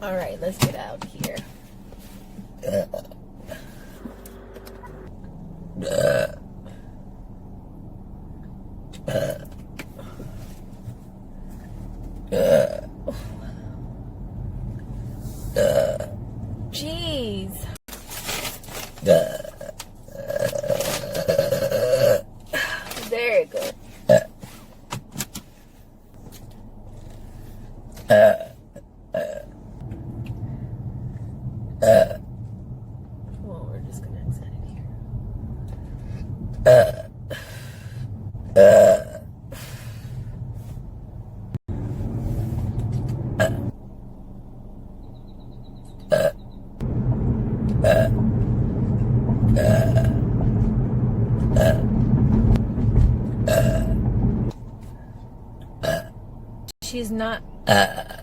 All right, let's get out here. Jeez. Very good. Well, we're just gonna exit it here. She's not. I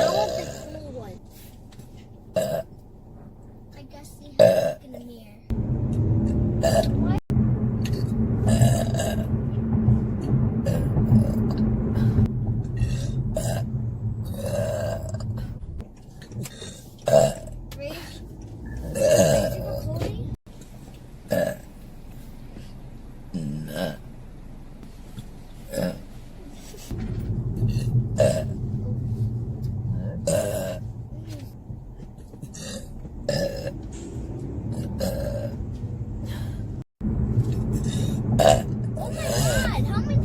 want the cool one. I guess you have to look in the mirror. What? Ready? Ready to go, Chloe?